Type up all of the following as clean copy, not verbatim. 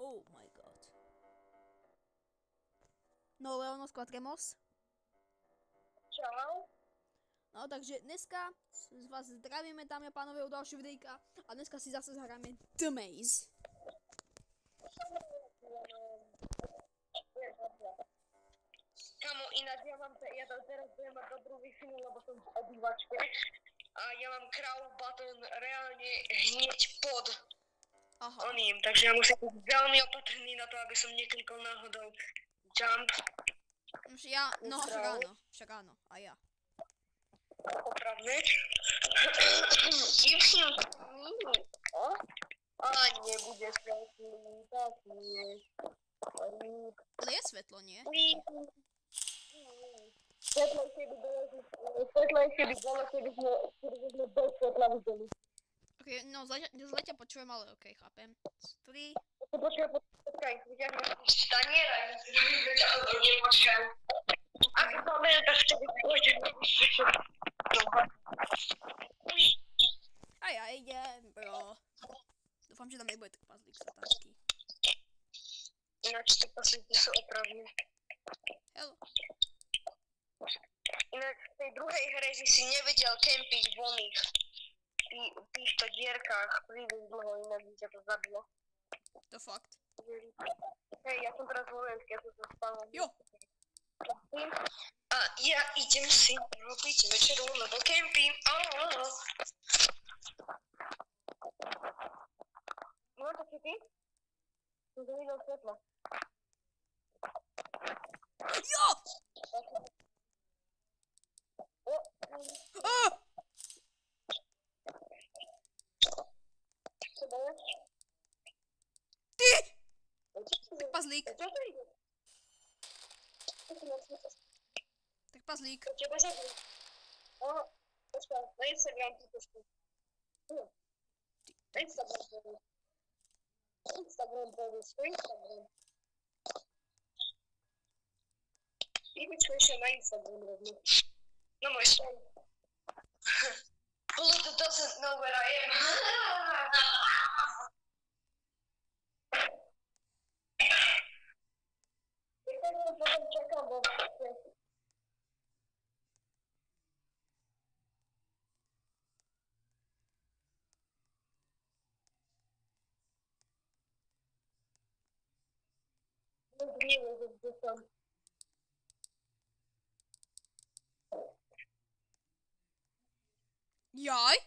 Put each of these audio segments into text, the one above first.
Oh my god. No, Leonos Quatremos. Čau. No, takže dneska z vás zdravíme, dámy a pánové, u dalšího videjka. A dneska si zase zahráme The Maze. Kamo, ináč ja teraz budem mať dobrú Wi-Fi, lebo som v obývačke. A ja mám crowd button reálne hneď pod oným, takže ja musím byť veľmi opatrný na to, aby som neklikol náhodou jump. No, však áno, a ja. Opravne. A nebude svetlo, tak nie. Ale je svetlo, nie? Svetlejšie by bolo, keby sme bez svetla videli. Ok, no zletia počujem, ale ok, chápem. 3. Počkaj, vyťahnem ešte taniera, ja si vybrať, ale to nepočkaj. Ak máme, tak vtedy pôjdem do svetla. A ja idem, bro. Dúfam, že tam nebude tak pazlík satánsky. Ináč tie paslíky sú opravné. Hello. Ináč v tej druhej hre si nevedel kempiť v oných týchto dierkách príliš dlho, inak by ťa to zabilo. To fakt. Hej, ja som teraz vojenský, ja som sa spal. Jo. A ja idem si robiť večeru, lebo kempím. No, to si ty? Som zavidel svetlo. Jo! Čo to je? Ty! Tak pazlík. Čo to ide? Tak pazlík. Teba sa ide. Počkaj, na Instagram ti pošlu. Na Instagram poviem. Instagram. Vybičuješ na Instagram rovno. No môj svoj. Blood doesn't know where I am. Ja to potom čakám vo vlastne. Jaj?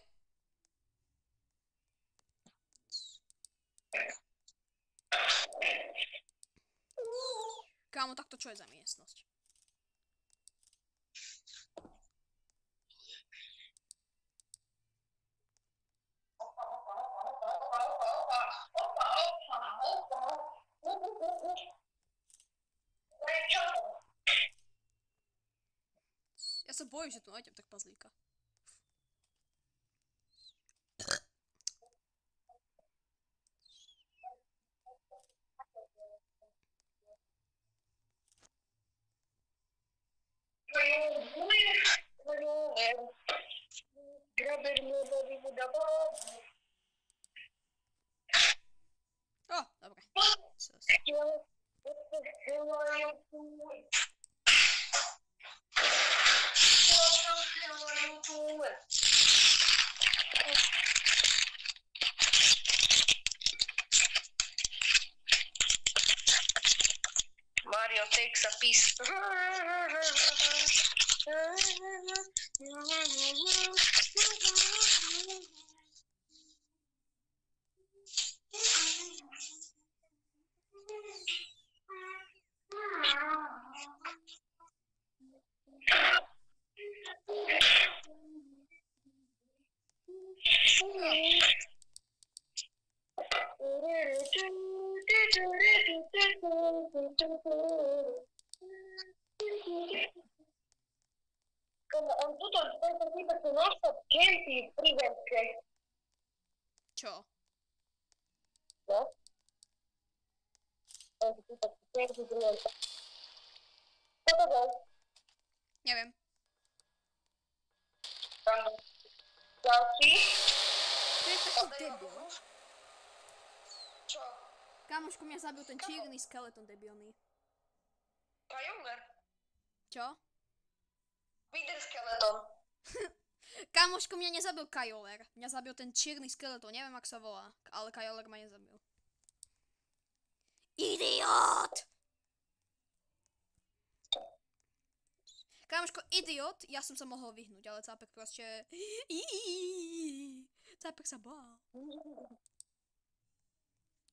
Kámo, tak to čo je za miestnosť? Ja sa bojím, že tu nájdem tak pazlíka. O, dobre. Mario takes a piece. On tuto, tento týpek tu non-stop kempí pri webke. Čo? No? Tento týpek tu kempí pri webke. Čo to bol? Neviem. Random. Ďalší. To je taký debil. Čo? Kamoško, mňa zabil ten čierny skeleton debilný. Kajoler. Čo? Wither skeleton. Kamoško, mňa nezabil Kajoler. Mňa zabil ten čierny skeleton, neviem, ak sa volá. Ale Kajoler ma nezabil. Idiot! Kamoško, idiot, ja som sa mohol vyhnúť, ale Cápek proste... Cápek sa bál.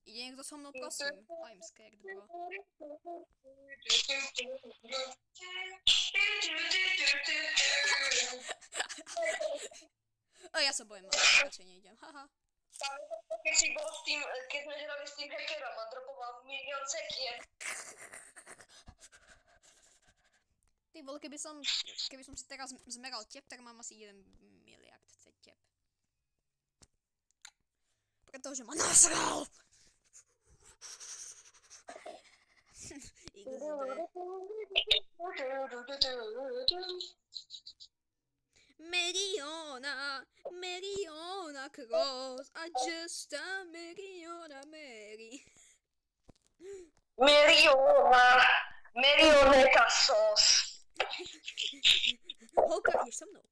Ide niekto so mnou, prosím. I'm scared, bro. Ja sa bojím, ale radšej nejdem. Haha. Keď si bol s tým, keď sme hrali s tým hackerom a dropoval milión sekier. Ty vole, keby som si teraz zmeral tep, tak mám asi 1 miliard tep. Pretože ma nasral! Meriona cross, I just a Meriona Mary. Merioneta sos. Holka, ideš so mnou?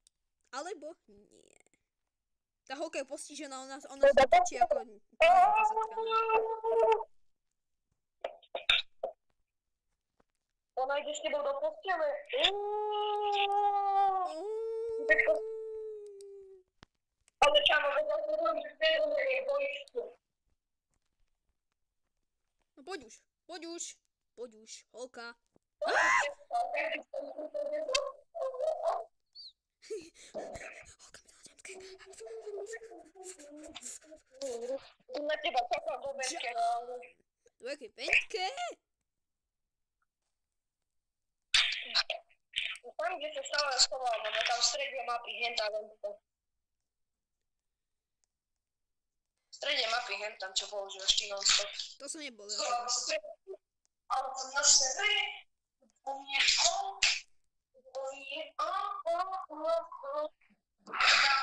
Alebo nie. Tá holka je postižená, ona sa točí ako... Ona ide s tebou do postele. Ale čamo, vedel som, že to je bojisko. No poď už, holka. Na teba čakám do benke. Do jakej benke? Tam, kde sa stále schováme, tam v strede mapy, henta len to. V strede mapy, hentam, čo používaš ty non-stop. To som nebol. Ale to na sebe, dám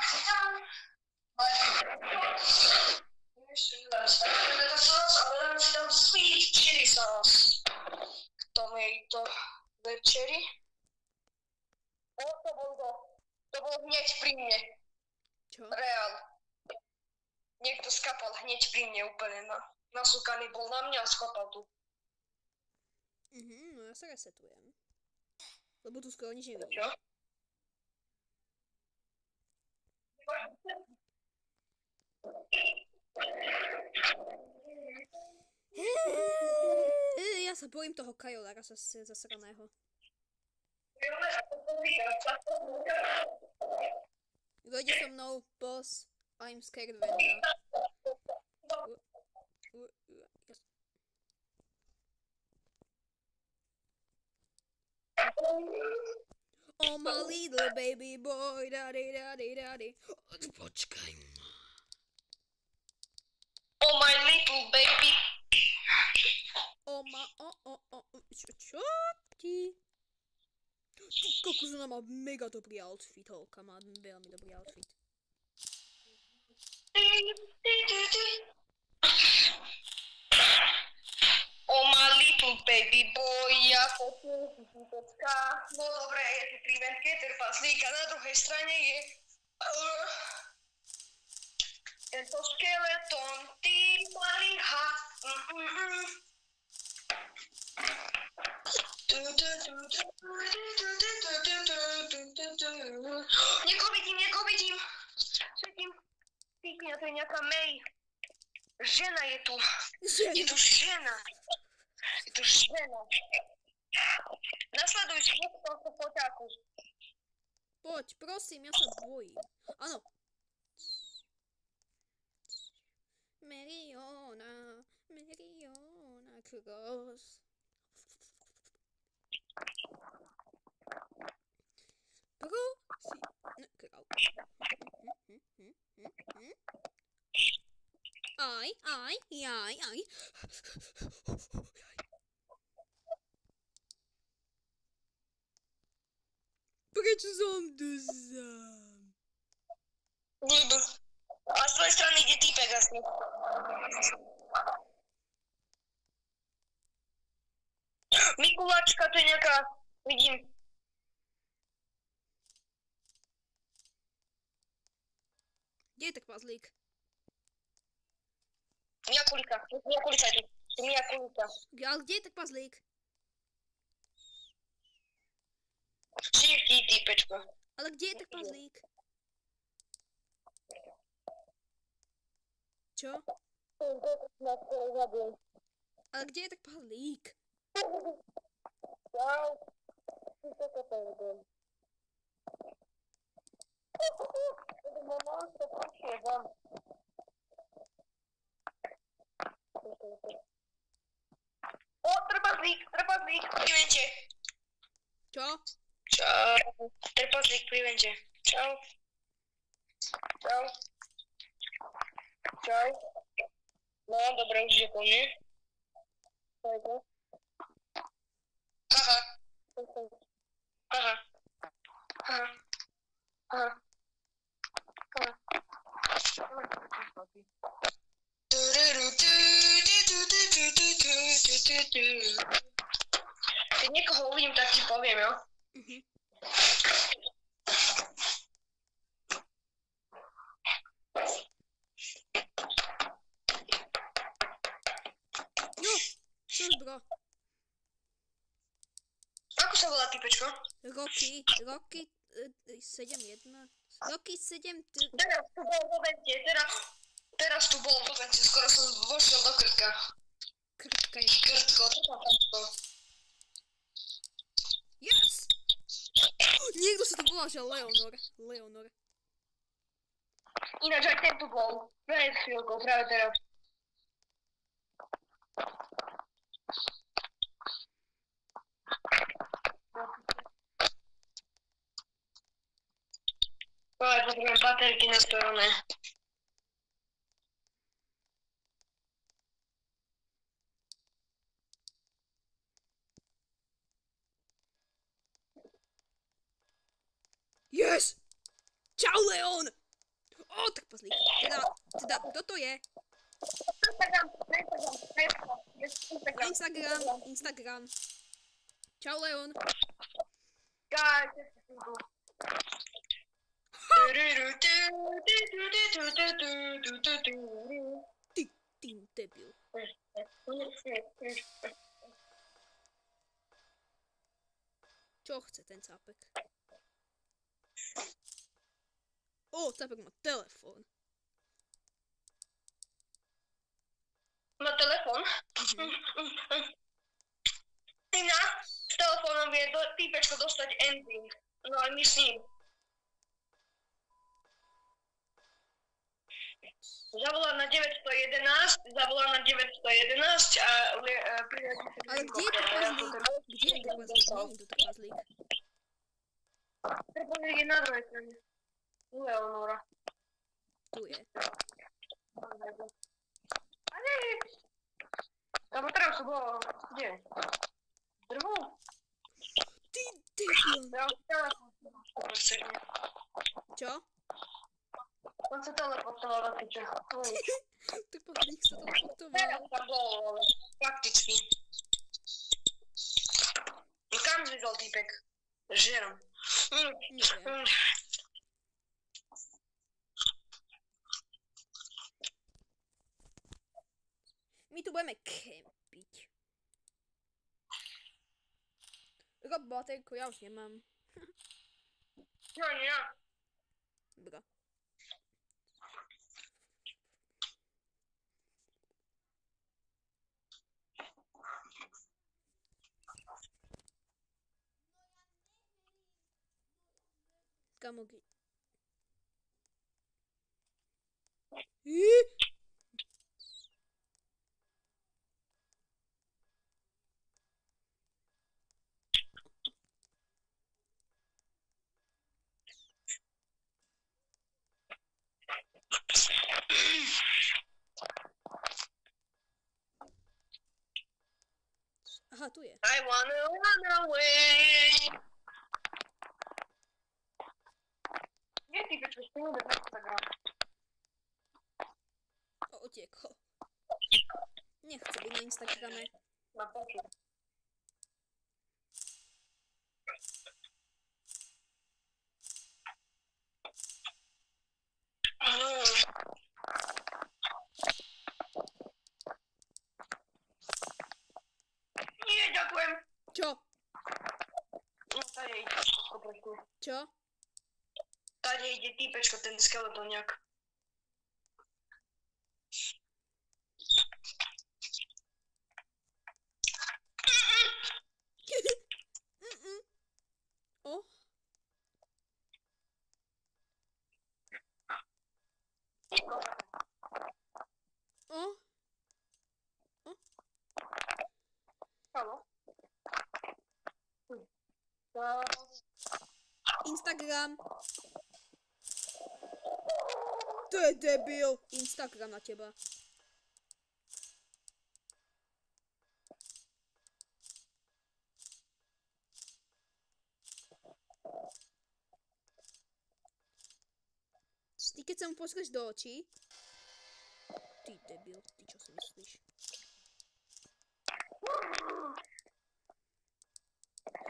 si tam, ešte nedám si tam meta sauce, ale dám si tam sweet chili sauce. K tomuto večeri. To bolo hneď pri mne. Čo? Reál. Niekto skapal hneď pri mne úplne nasúkaný bol na mňa a skopal tu. No ja sa resetujem. Lebo tu skoro nič nevidím. Čo? Ja sa bojím toho Kajolara zasraného. Kto ide so mnou? Boss. I'm scared Venda. Oh my little baby boy, daddy, daddy, daddy. Počkaj ma. Oh my little baby. Čo ti? Ty kokos, ona má mega dobrý outfit, holka má veľmi dobrý outfit. Oh my little baby boy, ja počka. No dobre, je tu prívenke, trpaslík a na druhej strane je tento skeleton, ty maliha. Niekoho vidím. Sedím. Píkne, to je nejaká May. Žena je tu. Je tu žena. Nasleduj zvuk tohto poťáku. Poď, prosím, ja sa bojím. Áno. Meriona cross. Aj. Prečo som tu sám? A z tvojej strany ide týpek asi. Mikulačka, to je nejaká... Vidím. Kde je trpaslík? Miakulika je tu. Miakulika. Ale kde je trpaslík? Čistý týpečko. Ale kde je trpaslík? Čo? Ale kde je trpaslík? O, trpaslík, pri vente. Čo? Čau. Trpaslík pri vente. Čau. No, dobre, už je po mne. Aha. Keď niekoho uvidím, tak ti poviem, jo? Jo, čo už bro? Ako sa volá typečko? Roky 7-1. Roky 7... Teraz tu bol vo vente, skoro som vošiel do krtka. Krtka je. Krtko, čo tam krtko? Yes! Niekto sa to volá, že Leonor. Ináč aj ten tu bol. Práve s chvíľkou, práve teraz. Potrebujem baterky nastavené. Yes! Čau, Leon! O, tak pozlík. Teda, kto to je? Instagram. Čau, Leon. Ty debil. Čo chce ten cápek? O, cápek má telefón. Má telefón? Inak s telefónom vie týpečko dostať ending. No aj myslím. Zavolá na 911 a ale kde je trpaslík? Kde je trpaslík? Není tu trpaslík. Trpaslík je na druhej strane. Leonora. Tu je. Lebo teraz to bolo... Kde? Drvu? Ty debil. Čo? On sa teleportoval na piče. Trpaslík sa teleportoval. Teraz sa bolo, prakticky. Kam zmizol týpek? Žerom. Neviem. My tu budeme kempiť. Rob baterku, ja už nemám. Ja. Bro. Kamogi. Aha, tu je. I wanna run away. Nie, týpečko, spolu na Instagram. Utiekol. Nechce byť na Instagrame. Na poču. týpečko, ten skeletoniak. O. O. O. Halo? Instagram. To je debil. Instagram na teba. Ty keď sa mu pozrieš do očí. Ty debil, ty čo si myslíš?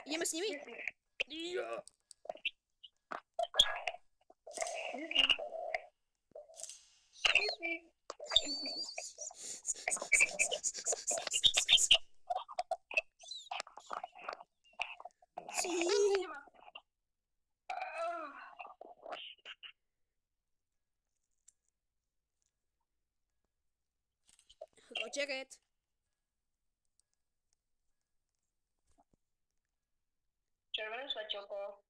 Ideme s nimi? Ja. Rogeret. Červené svetielko.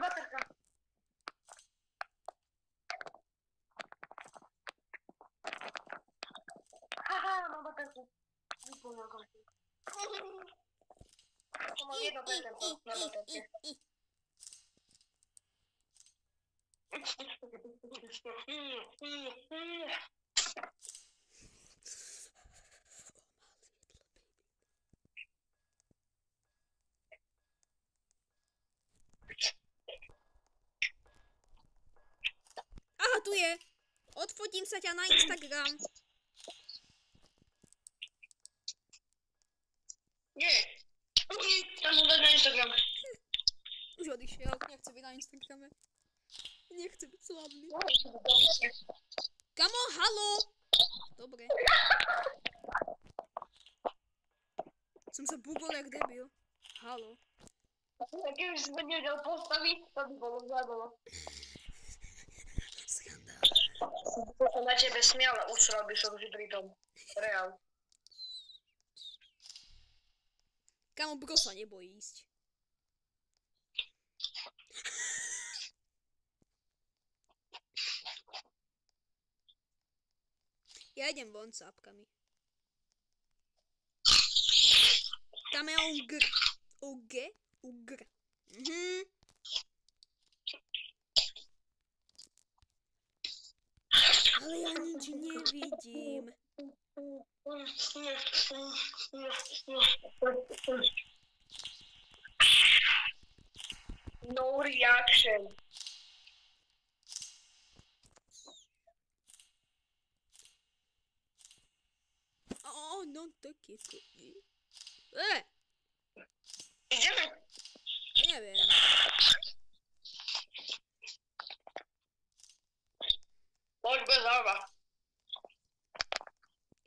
Baterka. Haha, mám baterku. Vyplnil konflikt. To mám jedno baterko na baterke. Aha, tu je. Odfotím sa ťa na Instagram. Nie. Tam mu dať na Instagram. Už odišiel. Nechce byť na Instagrame. Nechce byť slavný. Kamo, halo. Dobre. Som sa bugol jak debil. Halo. Keby si to nevedel postaviť, to by bolo zaujímavé. Skandál. To som na tebe smial a usral by som si pri tom. Reál. Kamo, bro sa nebojí ísť. Ja idem von s apkami. Tam je ugr. Ugr. Ale ja nič nevidím. No reaction. No také kody. Ideme? Neviem. Poď bez hlava.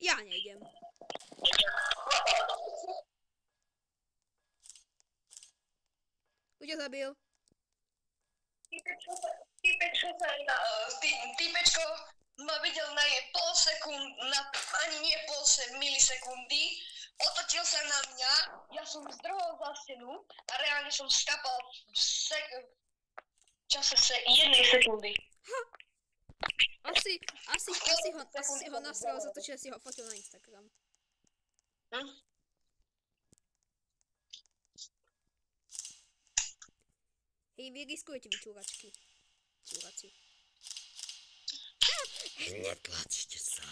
Ja nejdem. Kto ťa zabil? Týpečko ma videl na jej pol sekund, ani nie pol milisekundy, otočil sa na mňa, ja som zdrhol za stenu a reálne som skapal v čase jednej sekundy. Asi ho nasral za to, že si ho fotil na Instagram. Hej, vy riskujete vyčúračky. Čúraci. Neplačte sa.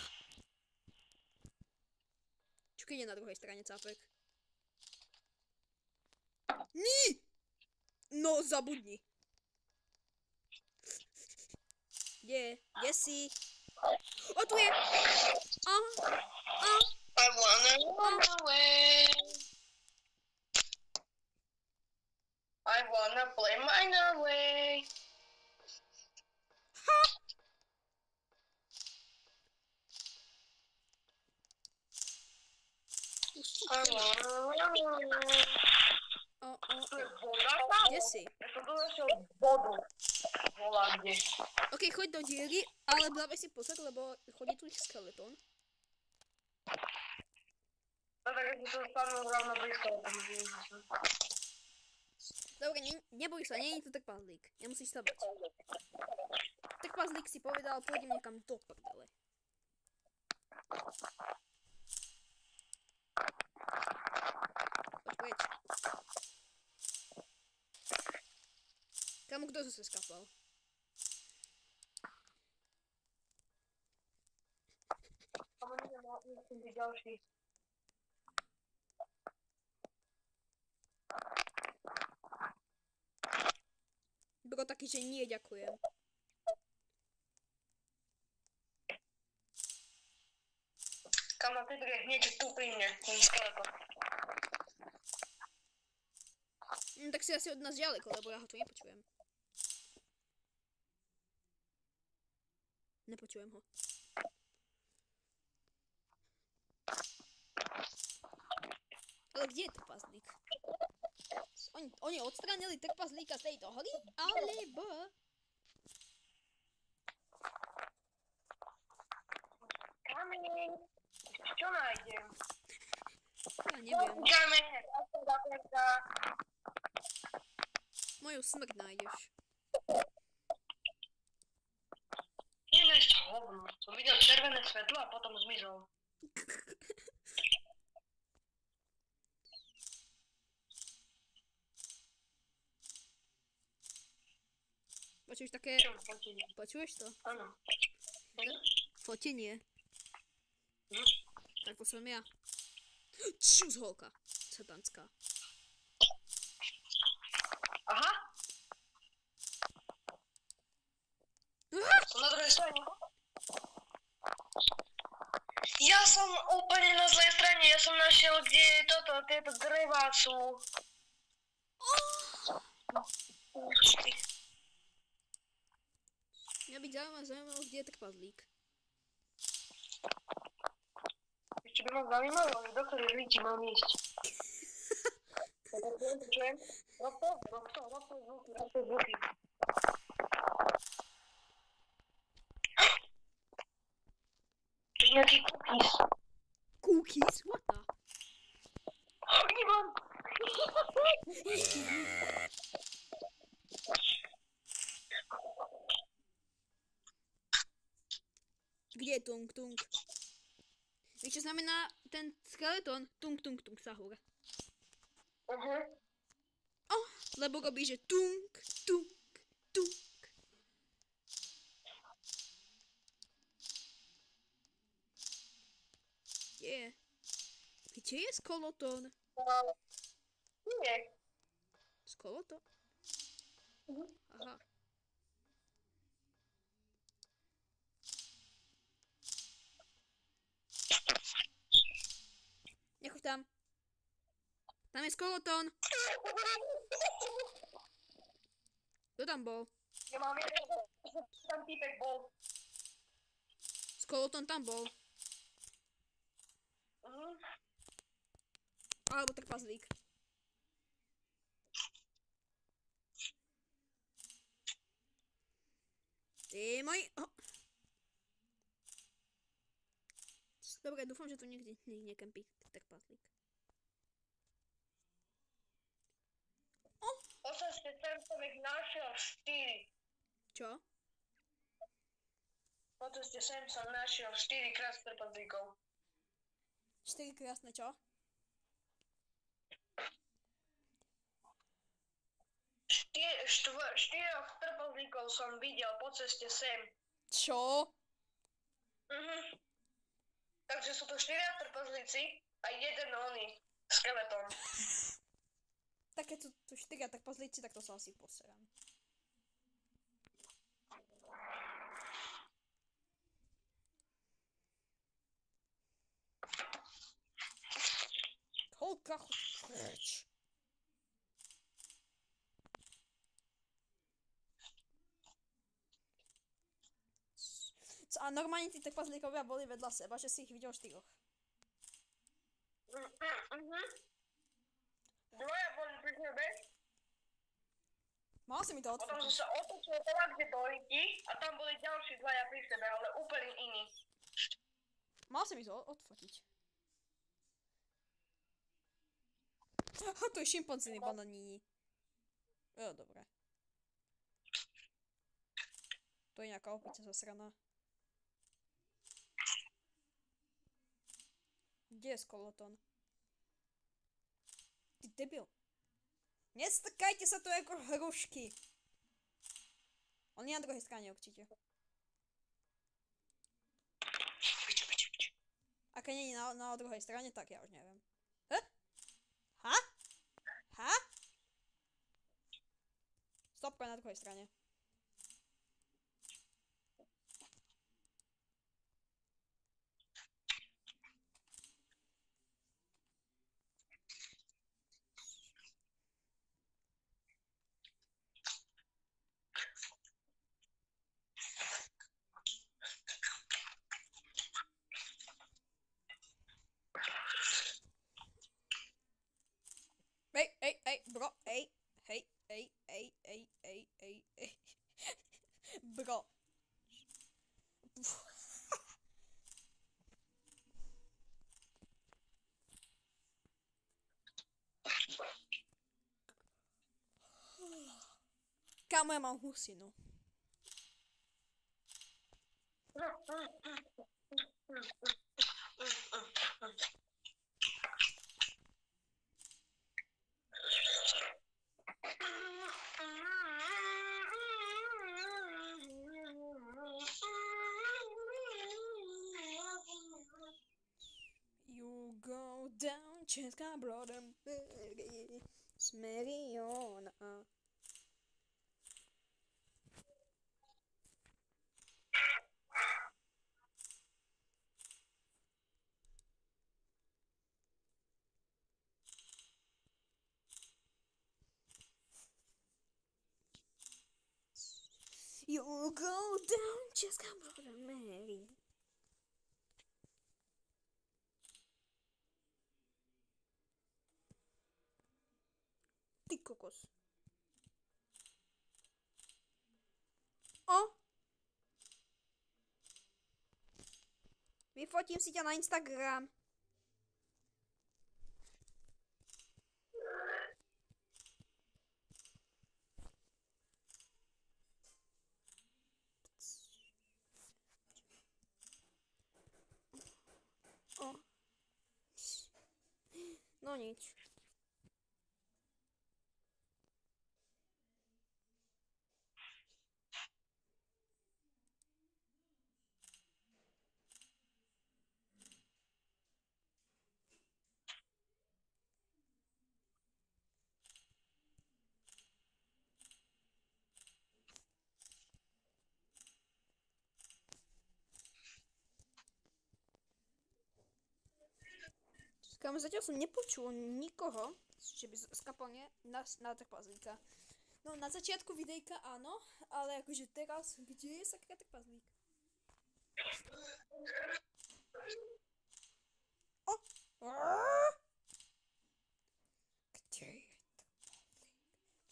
Čo keď je na druhej strane cápek? Ní! No, zabudni. Kde si? O, tu je! I wanna run away. I I wanna play minor way. I wanna... Kde si? Ja som tu našiel vodu. Volá kde. Ok, choď do diery, ale dávaj si pozor, lebo chodí tu skeleton. No tak ako som spadnul rovno blízko, tam Dobre, neboj sa, nie je to trpaslík. Nemusíš sa bať. Trpaslík si povedal, pôjdem niekam do prdele. Poď preč. Kamu, kto zase skapal? Kamu musím byť ďalší. Bro taký, že nie, ďakujem. Kamu, ty bude hneď tu pri mne, ten skeleton. Tak si asi od nás ďaleko, lebo ja ho tu nepočujem. Nepočujem ho. Ale kde je trpaslík? Oni odstránili trpaslíka z tejto hory? Alebo... Kameň, čo nájdem? Ja neviem. Kameň, Moju smrť nájdeš. nenájsť hovno. Som videl červené svetlo a potom zmizol. Počuješ také... Čo? Fotenie? Počuješ to? Áno. Fotenie. Hm? Tak to som ja. Čus holka. Satanská. Aha. Som na druhej strane. Ja som úplne na zlej strane. Ja som našiel, kde tieto drevá sú. Mňa by zaujímalo, kde je trpaslík. Ešte by ma zaujímalo, že do ktorej žlíti mám ísť. Počujem? Rob to zvuky. To je nejaký cookies. Cookies? What the? Nemám. Kde je tung tung? Vieš, čo znamená ten skeleton? Tung tung tung sahur. Lebo robí, že tung tung tung. Kde je skeleton? Nie. Skeleton? Aha. Nechoď tam. Tam je skeleton. Kto tam bol? Ja mám jeden, tam týpek bol. Skeleton tam bol. Alebo trpaslík. Ty môj... Dobre, dúfam, že tu niekde nekempí trpaslík. Osaďte sem, som ich našiel 4. Čo? Osaďte sem, som našiel 4 krásne trpaslíkov. 4 krásne čo? 4 trpaslíkov som videl po ceste sem. Čo? Takže sú to 4 trpaslíci a jeden oný skeleton. Tak keď sú tu 4 trpaslíci, tak to sa asi poserám. Holka, preč. a normálne tí trpazlíkovia boli vedľa seba, že si ich videl 4. Dvoja boli pri sebe. Mal si mi to Potom odfotiť. som sa otočil teda, kde dojdi a tam boli ďalší dvaja pri sebe, ale úplne iní. Mal si mi to odfotiť. To je šimpanzíny bananíni. Jo, dobre. To je nejaká opica zasraná. Kde je skoloton? Ty debil. Nestrkajte sa tu ako hrušky. On je na druhej strane určite. A keď nie je na druhej strane, tak ja už neviem. Ha? Ha? Stopko je na druhej strane. Ej, bro, ej, bro. Kámo, ja mám husinu. You go down, Česká brother, Smeriona. You go down, Česká brother, Mary. Ty kokos. O! Vyfotím si ťa na Instagram. O. No nič. Kámo, zatiaľ som nepočul nikoho, že by skapal na trpazlíka. No, na začiatku videjka áno, ale akože teraz, kde je sakra trpazlík? O! Kde je trpazlík?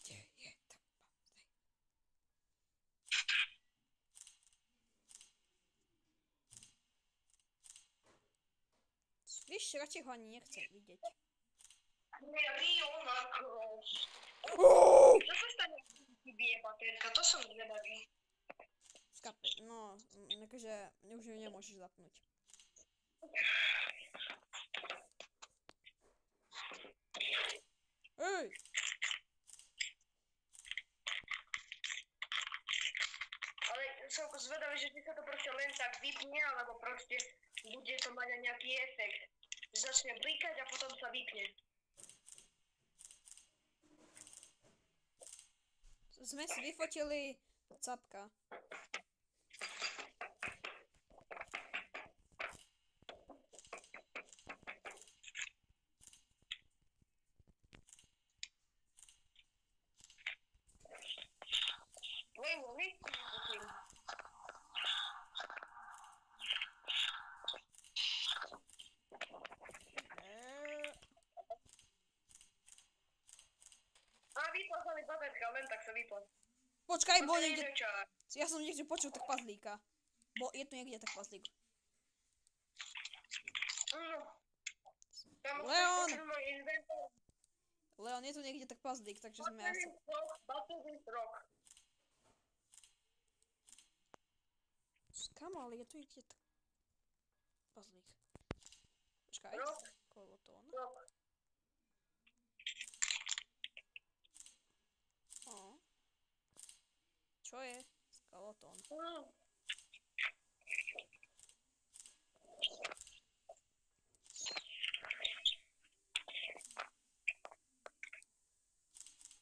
Kde je trpazlík? Víš, radšej ho ani nechcem vidieť. Čo sa stane, keď ti bije baterka? To som zvedavý. Skape, no, akože už ju nemôžeš zapnúť. Ej! Ale som zvedavý, že či sa to proste len tak vypne, alebo proste bude to mať aj nejaký efekt. Začne blikať a potom sa vypne. Sme si vyfotili capka. Tvoje nohy? Robertka, len tak sa vypla. Počkaj, bo niekde... Ja som niekde počul tak pazlíka. Bo je tu niekde tak pazlík. Leon! Leon, je tu niekde tak pazlík, takže sme asi... Kamo, ale je tu niekde tak... Pazlík. Počkaj. Kolotón. O. Čo je? Skeleton.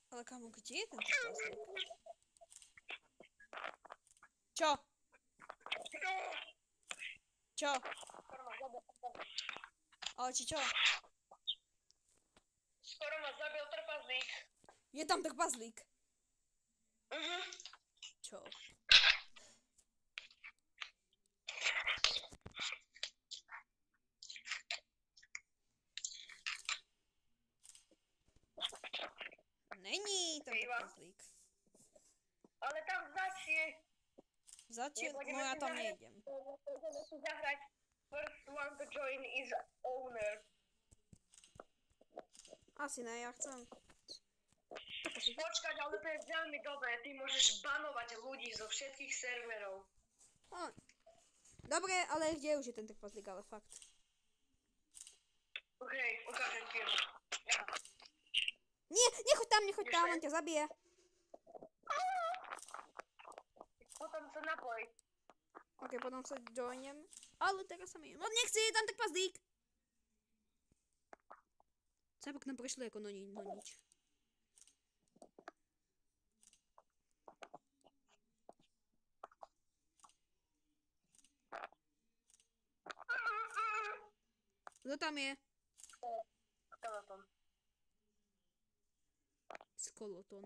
Ale kamo, kde je ten pazlík? Čo? Čo? Ale či čo? Skoro ma zabil trpazlík. Je tam trpazlík. Čo? Není tam trpazlík. Ale tam začne. Začne? No ja tam nejdem. Môžeme si zahrať First one to join is owner. Asi ne, ja chcem. Počkať, ale to je veľmi dobré. Ty môžeš banovať ľudí zo všetkých serverov. Dobre, ale kde už je ten trpazlík, ale fakt. OK, ukážem ti. Nie, nechoď tam, on ťa zabije. Potom sa napoj. OK, potom sa joinem. Ale teraz sa mi... No nechci, je tam trpazlík. Sabok nám prešli ako no nič. Kto tam je? Skeleton. Skeleton.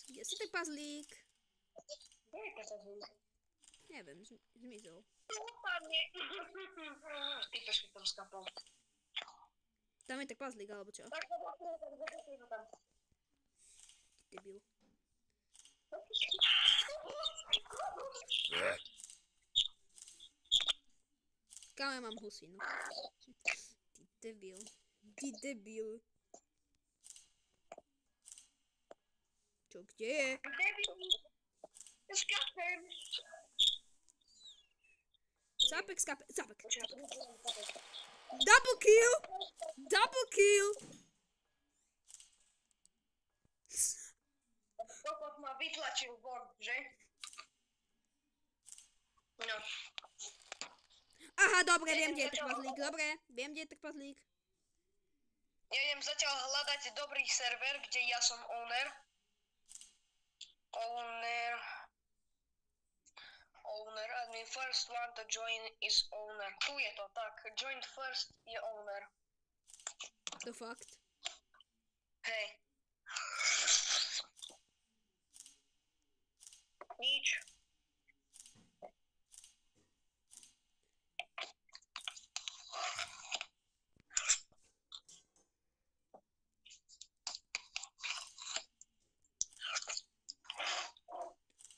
Kde si trpazlík? Neviem, zmizol. Ty pešky tam skapol. Tam je trpazlík, alebo čo? Tak ho tam. Debil. Kam ja mám husinu? Ty debil. Ty debil. Čo, kde je? Debil. Skapem. Zapek. Double kill! Double kill! Kokot ma vytlačil von, že? No. Aha, dobre, viem, kde je trpazlík. Dobre, viem, kde je trpazlík. Ja idem zatiaľ hľadať dobrý server, kde ja som owner. Owner, admin first one to join is owner. Tu je to tak, join first je owner. To fakt. Hej. Nič.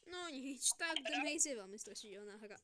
No nič, tak The Maze je veľmi strašidelná hra.